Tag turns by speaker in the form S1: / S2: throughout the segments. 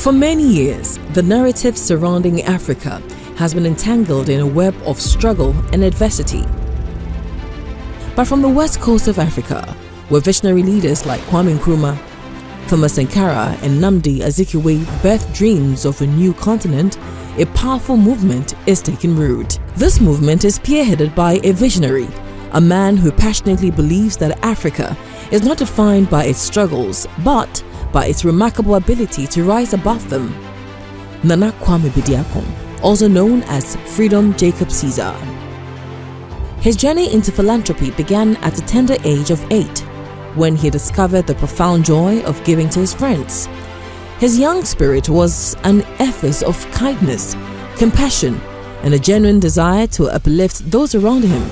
S1: For many years, the narrative surrounding Africa has been entangled in a web of struggle and adversity. But from the west coast of Africa, where visionary leaders like Kwame Nkrumah, Thomas Sankara and Nnamdi Azikiwe birthed dreams of a new continent, a powerful movement is taking root. This movement is spearheaded by a visionary, a man who passionately believes that Africa is not defined by its struggles, but by its remarkable ability to rise above them. Nana Kwame Bediako, also known as Freedom Jacob Caesar. His journey into philanthropy began at the tender age of 8, when he discovered the profound joy of giving to his friends. His young spirit was an ethos of kindness, compassion, and a genuine desire to uplift those around him.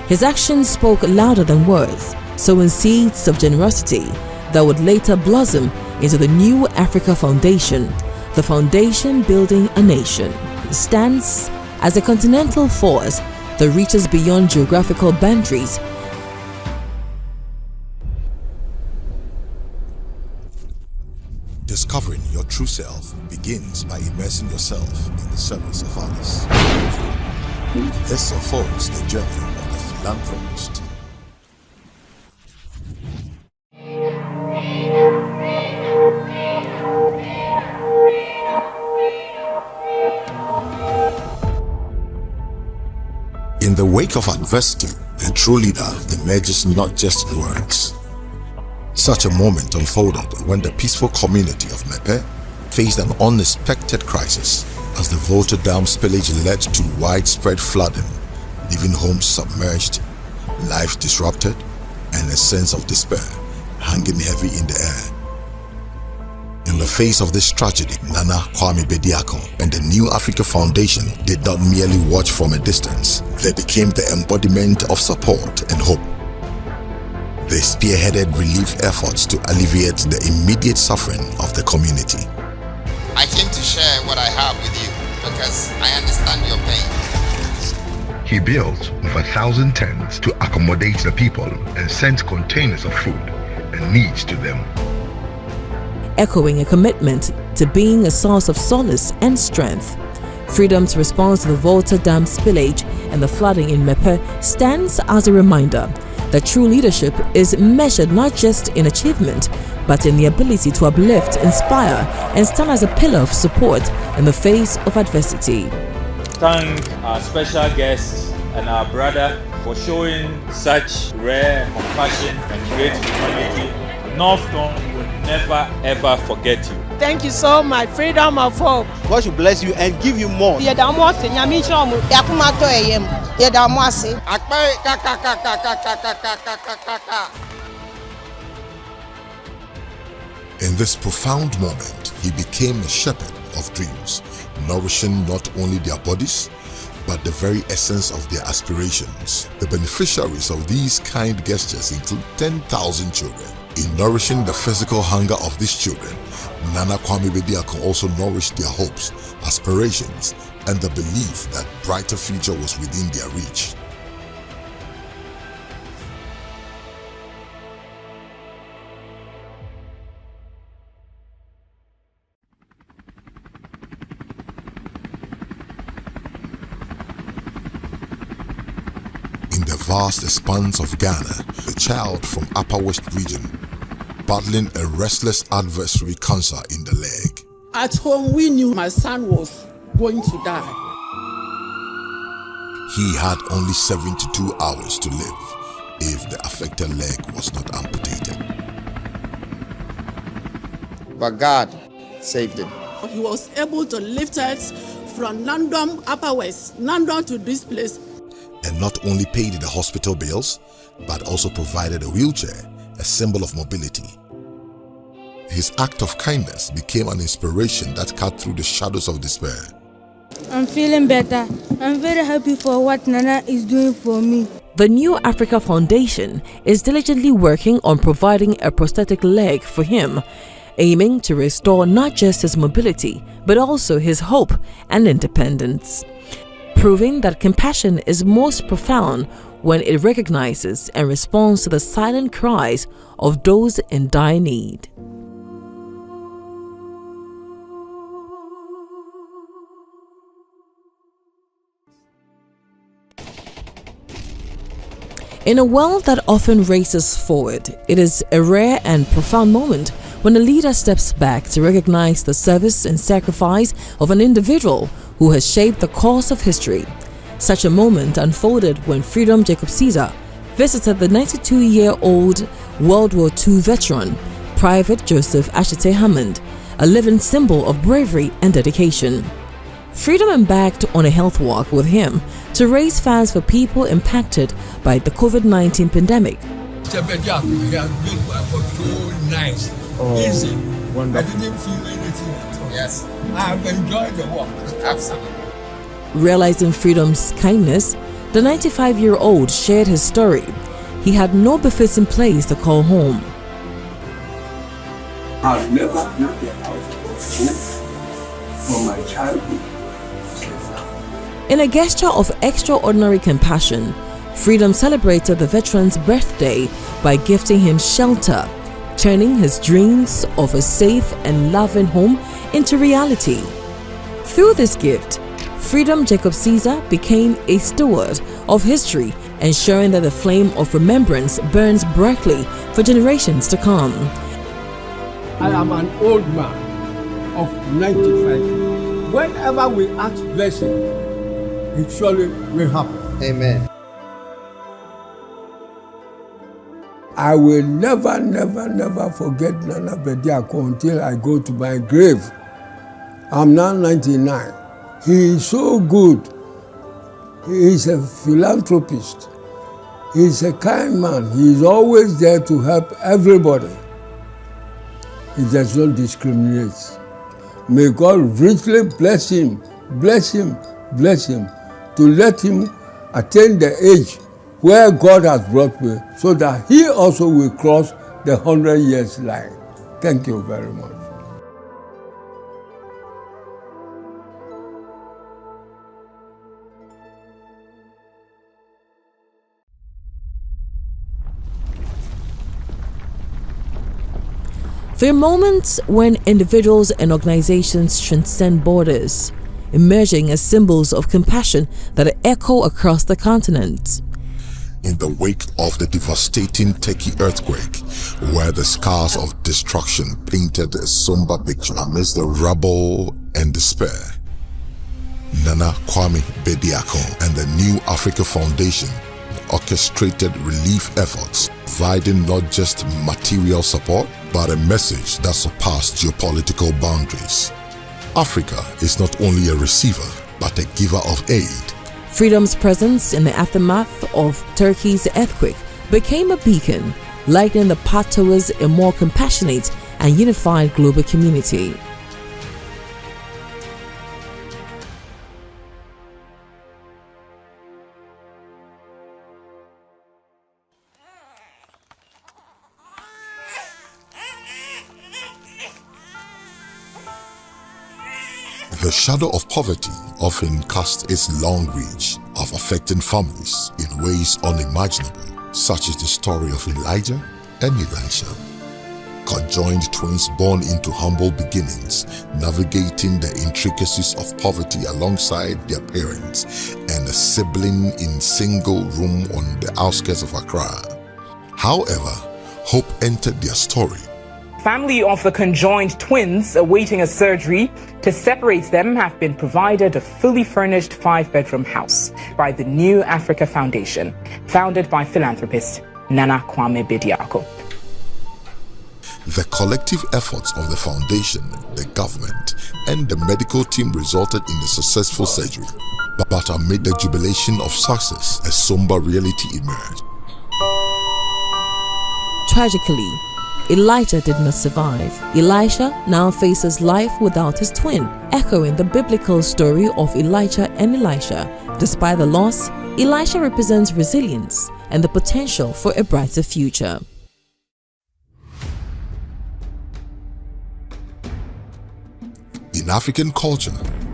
S1: His actions spoke louder than words, sowing seeds of generosity that would later blossom into the new Africa Foundation, the foundation building a nation. It stands as a continental force that reaches beyond geographical boundaries.
S2: Discovering your true self begins by immersing yourself in the service of others. This unfolds the journey of the philanthropist. In the wake of adversity, a true leader emerges not just in words. Such a moment unfolded when the peaceful community of Mepe faced an unexpected crisis as the Volta Dam spillage led to widespread flooding, leaving homes submerged, lives disrupted, and a sense of despair hanging heavy in the air. In the face of this tragedy, Nana Kwame Bediako and the New Africa Foundation did not merely watch from a distance. They became the embodiment of support and hope. They spearheaded relief efforts to alleviate the immediate suffering of the community.
S3: I came to share what I have with you because I understand your pain.
S4: He built over 1,000 tents to accommodate the people and sent containers of food and needs to them.
S1: Echoing a commitment to being a source of solace and strength, Freedom's response to the Volta Dam spillage and the flooding in Mepe stands as a reminder that true leadership is measured not just in achievement, but in the ability to uplift, inspire, and stand as a pillar of support in the face of adversity.
S5: Thank our special guest and our brother for showing such rare compassion and great humanity. Northton will never ever forget you.
S6: Thank you so much. Freedom of hope.
S7: God should bless you and give you more.
S6: In
S2: this profound moment, he became a shepherd of dreams, nourishing not only their bodies, but the very essence of their aspirations. The beneficiaries of these kind gestures include 10,000 children. In nourishing the physical hunger of these children, Nana Kwame Bediako also nourished their hopes, aspirations, and the belief that brighter future was within their reach. In the vast expanse of Ghana, a child from Upper West region battling a restless adversary, cancer in the leg.
S8: At home, we knew my son was going to die.
S2: He had only 72 hours to live if the affected leg was not amputated.
S7: But God saved him.
S8: He was able to lift us from London, Upper West, London to this place.
S2: And not only paid the hospital bills, but also provided a wheelchair, a symbol of mobility. His act of kindness became an inspiration that cut through the shadows of despair.
S9: I'm feeling better. I'm very happy for what Nana is doing for me.
S1: The New Africa Foundation is diligently working on providing a prosthetic leg for him, aiming to restore not just his mobility, but also his hope and independence, proving that compassion is most profound when it recognizes and responds to the silent cries of those in dire need. In a world that often races forward, it is a rare and profound moment when a leader steps back to recognize the service and sacrifice of an individual who has shaped the course of history. Such a moment unfolded when Freedom Jacob Caesar visited the 92-year-old World War II veteran, Private Joseph Ashite Hammond, a living symbol of bravery and dedication. Freedom embarked on a health walk with him to raise funds for people impacted by the COVID-19 pandemic.
S10: Mr. Bediako, he has been so nice, easy. Wonderful. I didn't feel anything at all.
S3: Yes.
S10: I have enjoyed the walk. Absolutely.
S1: Realizing Freedom's kindness, the 95-year-old shared his story. He had no befitting place to call home.
S10: I've never built a house of hope for my childhood.
S1: In a gesture of extraordinary compassion, Freedom celebrated the veteran's birthday by gifting him shelter, turning his dreams of a safe and loving home into reality. Through this gift, Freedom Jacob Caesar became a steward of history, ensuring that the flame of remembrance burns brightly for generations to come.
S10: I am an old man of 95. Whenever we ask blessing, it surely will happen.
S7: Amen.
S10: I will never, never, never forget Nana Bediako until I go to my grave. I'm now 99. He is so good. He is a philanthropist. He is a kind man. He is always there to help everybody. He does not discriminate. May God richly bless him, bless him, bless him, to let him attain the age where God has brought me, so that he also will cross the 100 years line. Thank you very much.
S1: There are moments when individuals and organizations transcend borders, emerging as symbols of compassion that echo across the continent.
S2: In the wake of the devastating Turkey earthquake, where the scars of destruction painted a somber picture amidst the rubble and despair, Nana Kwame Bediako and the New Africa Foundation orchestrated relief efforts, providing not just material support, but a message that surpassed geopolitical boundaries. Africa is not only a receiver, but a giver of aid.
S1: Freedom's presence in the aftermath of Turkey's earthquake became a beacon, lighting the path towards a more compassionate and unified global community.
S2: The shadow of poverty often casts its long reach of affecting families in ways unimaginable, such is the story of Elijah and Elisha. Conjoined twins born into humble beginnings, navigating the intricacies of poverty alongside their parents, and a sibling in single room on the outskirts of Accra. However, hope entered their story.
S11: Family of the conjoined twins awaiting a surgery to separate them have been provided a fully furnished 5-bedroom house by the New Africa Foundation, founded by philanthropist Nana Kwame Bediako.
S2: The collective efforts of the foundation, the government, and the medical team resulted in a successful surgery. But amid the jubilation of success, a somber reality emerged.
S1: Tragically, Elijah did not survive. Elisha now faces life without his twin, echoing the biblical story of Elijah and Elisha. Despite the loss, Elisha represents resilience and the potential for a brighter future.
S2: In African culture,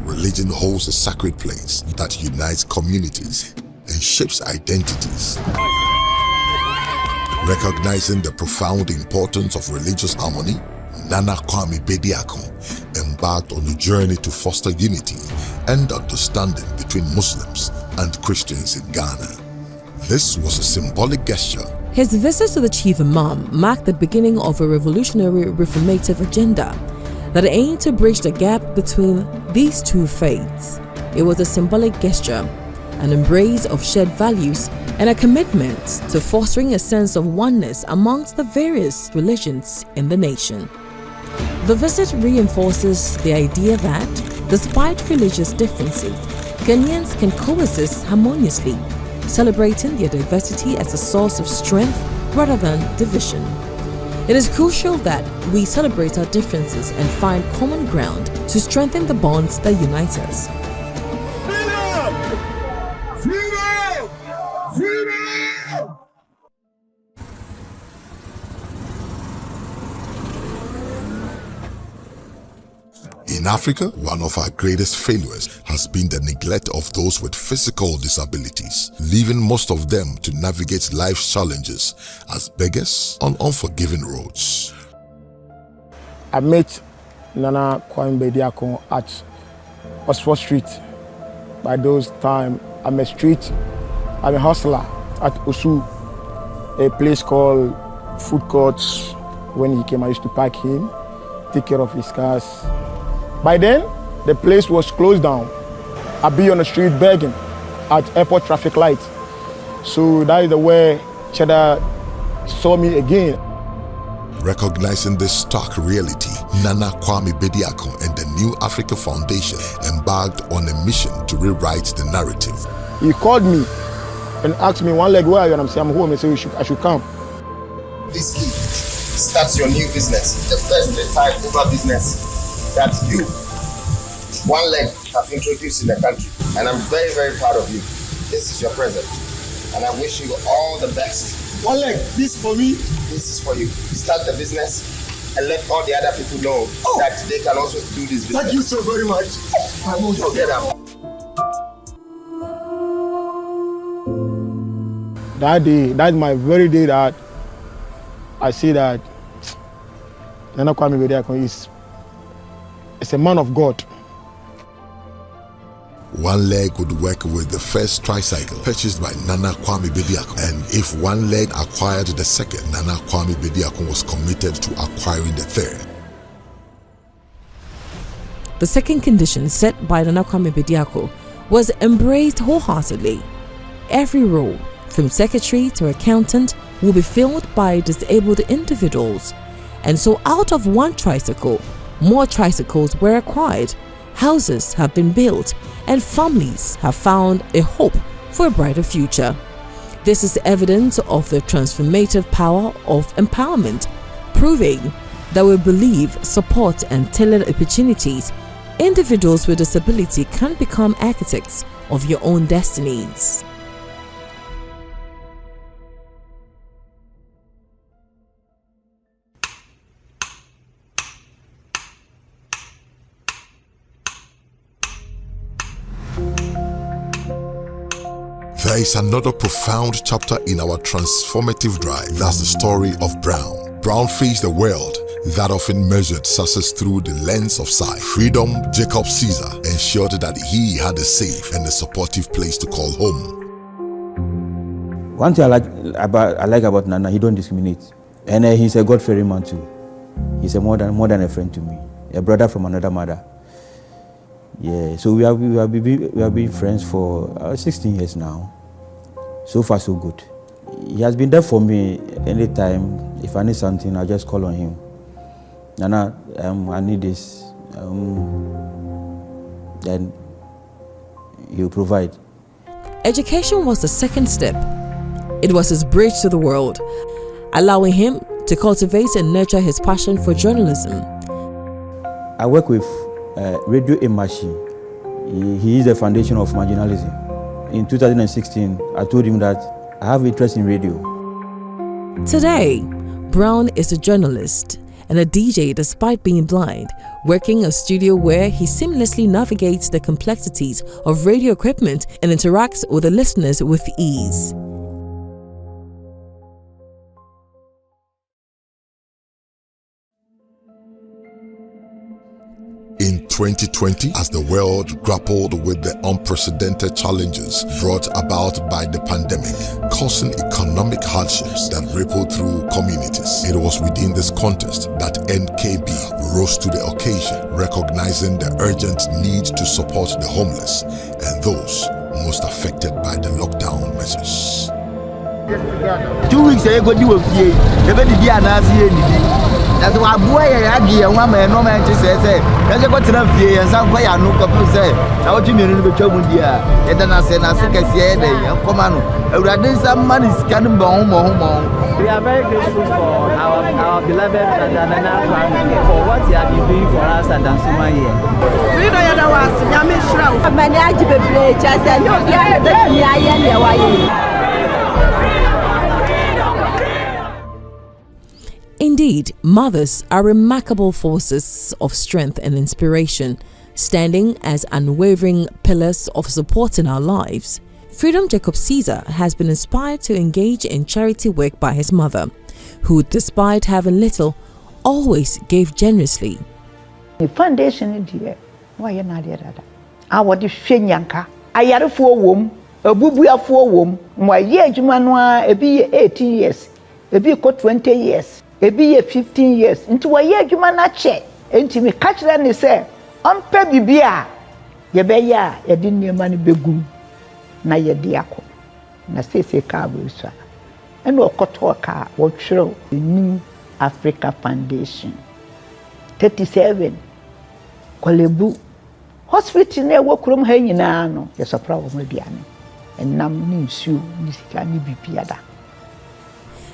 S2: religion holds a sacred place that unites communities and shapes identities. Recognizing the profound importance of religious harmony, Nana Kwame Bediako embarked on a journey to foster unity and understanding between Muslims and Christians in Ghana. This was a symbolic gesture.
S1: His visit to the chief imam marked the beginning of a revolutionary reformative agenda that aimed to bridge the gap between these two faiths. It was a symbolic gesture, an embrace of shared values, and a commitment to fostering a sense of oneness amongst the various religions in the nation. The visit reinforces the idea that, despite religious differences, Ghanaians can coexist harmoniously, celebrating their diversity as a source of strength rather than division. It is crucial that we celebrate our differences and find common ground to strengthen the bonds that unite us.
S2: In Africa, one of our greatest failures has been the neglect of those with physical disabilities, leaving most of them to navigate life's challenges as beggars on unforgiving roads.
S12: I met Nana Kwame Bediako at Oxford Street. By those time, I'm a hustler at Osu, a place called Food Courts. When he came, I used to pack him, take care of his cars. By then, the place was closed down. I'd be on the street begging at airport traffic light. So that is the way Cheddar saw me again.
S2: Recognizing this stark reality, Nana Kwame Bediako and the New Africa Foundation embarked on a mission to rewrite the narrative.
S12: He called me and asked me, one leg, where are you? And I'm saying, I'm home. And said, I should come.
S3: This kid starts your new business, the first retired Uber business that you, one leg, have introduced in the country. And I'm very, very proud of you. This is your present. And I wish you all the best.
S12: One leg, this for me.
S3: This is for you. Start the business and let all the other people know that they can also do this business.
S12: Thank you so very much. I won't
S3: forget them.
S12: That day, that's my very day that I see that Nana Kwame Bediako is a man of God.
S2: One leg would work with the first tricycle purchased by Nana Kwame Bediako, and if one leg acquired the second, Nana Kwame Bediako was committed to acquiring the third.
S1: The second condition set by Nana Kwame Bediako was embraced wholeheartedly. Every role, from secretary to accountant, will be filled by disabled individuals. And so out of one tricycle, more tricycles were acquired, houses have been built, and families have found a hope for a brighter future. This is evidence of the transformative power of empowerment, proving that we believe, support, and tailored opportunities, individuals with disability can become architects of your own destinies.
S2: There is another profound chapter in our transformative drive. That's the story of Brown. Brown faced the world that often measured success through the lens of sight. Freedom, Jacob Caesar ensured that he had a safe and a supportive place to call home.
S13: One thing I like about Nana, he don't discriminate. And he's a God-fearing man too. He's more than a friend to me. A brother from another mother. Yeah, so we have been friends for 16 years now. So far, so good. He has been there for me anytime. If I need something, I just call on him. Nana, I need this. Then he'll provide.
S1: Education was the second step. It was his bridge to the world, allowing him to cultivate and nurture his passion for journalism.
S13: I work with Radio Imashi. He is the foundation of marginalism. In 2016, I told him that I have interest in radio.
S1: Today, Brown is a journalist and a DJ despite being blind, working a studio where he seamlessly navigates the complexities of radio equipment and interacts with the listeners with ease.
S2: In 2020, as the world grappled with the unprecedented challenges brought about by the pandemic, causing economic hardships that rippled through communities, it was within this context that NKB rose to the occasion, recognizing the urgent need to support the homeless and those most affected by the lockdown measures.
S14: 2 weeks ago, you were here. Never did you that's why boy I give one man no man to say that's what enough here and some way I know couple say now what you mean in the trouble here and then I said I think I see come on rather some money is canning bomb we are very grateful for our beloved Nana for what he has been doing for us and Dansuma here. We know you was Yami Shroud. Many I give a play just and no
S1: Indeed, mothers are remarkable forces of strength and inspiration, standing as unwavering pillars of support in our lives. Freedom Jacob Caesar has been inspired to engage in charity work by his mother, who, despite having little, always gave generously.
S15: The foundation is here. Why are you not there? I want to Shenyanka. I had a 4 womb, a bubuya 4 womb. My year, Jumanwa, a be 18 years, a be 20 years. Ebi 15 years into a year you man check enti me catch them say ampe bibia ye be ya ye di nneema ne begum na ye di akọ na sese ka bo so and okoto ka wo twero the New Africa Foundation 37 Kolebu hospital na wo krom ha nyina no ye sopra wo mediane enam ni nsu ni sika ni bibia da.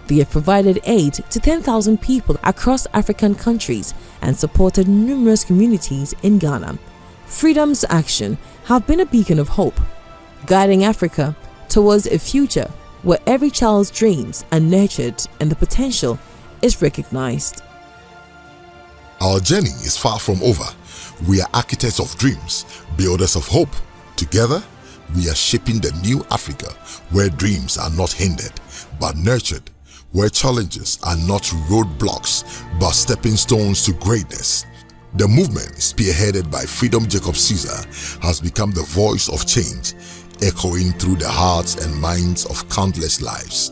S1: They have provided aid to 10,000 people across African countries and supported numerous communities in Ghana. Freedom's action have been a beacon of hope, guiding Africa towards a future where every child's dreams are nurtured and the potential is recognized.
S2: Our journey is far from over. We are architects of dreams, builders of hope. Together, we are shaping the new Africa where dreams are not hindered but nurtured, where challenges are not roadblocks but stepping stones to greatness. The movement, spearheaded by Freedom Jacob Caesar, has become the voice of change, echoing through the hearts and minds of countless lives.